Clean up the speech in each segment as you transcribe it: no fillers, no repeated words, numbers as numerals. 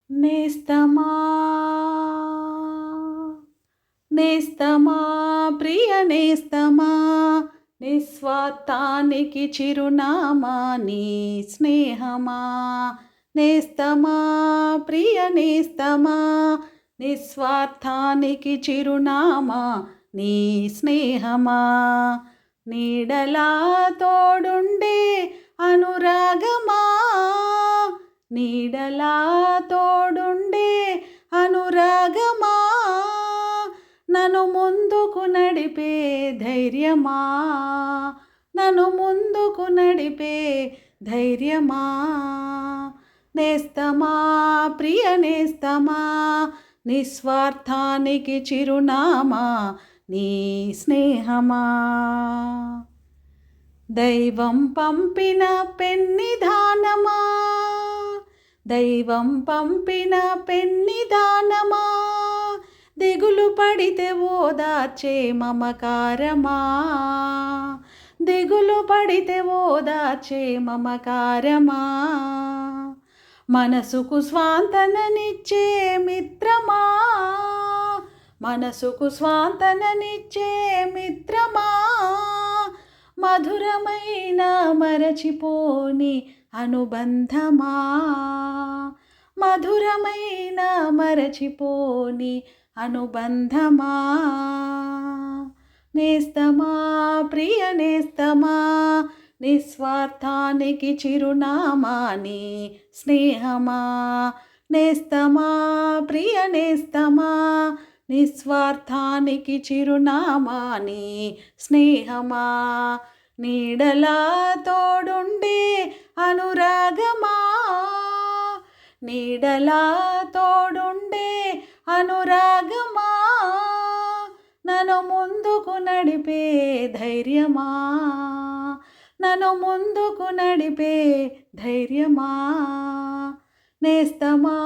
నేస్తమా నేస్తమా ప్రియ నేస్తమా నిస్వార్థానికి చిరునామా నీ స్నేహమా. నేస్తమా ప్రియ నేస్తమా నిస్వార్థానికి చిరునామా నీ స్నేహమా. నీడలా తోడుండే అనురాగమా, నీడలా తోడుండే అనురాగమా, నన్ను ముందుకు నడిపే ధైర్యమా, నన్ను ముందుకు నడిపే ధైర్యమా. నేస్తమా ప్రియ నేస్తమా నిస్వార్థానికి చిరునామా నీ స్నేహమా. దైవం పంపిన పెన్నిధానమా, దైవం పంపిన పెన్నిధానమా, దిగులు పడితే ఓదార్చే మమకారమా, దిగులు పడితే ఓదార్చే మమకారమా. మనసుకు స్వాంతననిచ్చే మిత్రమా, మనసుకు స్వాంతననిచ్చే మిత్రమా, మధురమైన మరచిపోని అనుబంధమా, మధురమైన మరచిపోని అనుబంధమా. నేస్తమా ప్రియ నేస్తమా నిస్వార్థానికి చిరునామా నీ స్నేహమా. నేస్తమా ప్రియ నేస్తమా నిస్వార్థానికి చిరునామా నీ స్నేహమా. నీడలా తోడుండే అనురాగమా, నీడలా తోడుండే అనురాగమా, నన్ను ముందుకు నడిపే ధైర్యమా, నన్ను ముందుకు నడిపే ధైర్యమా. నేస్తమా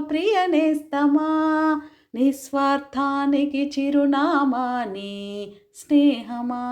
ప్రియ నేస్తమా నిస్వార్థానికి చిరునామా నీ స్నేహమా.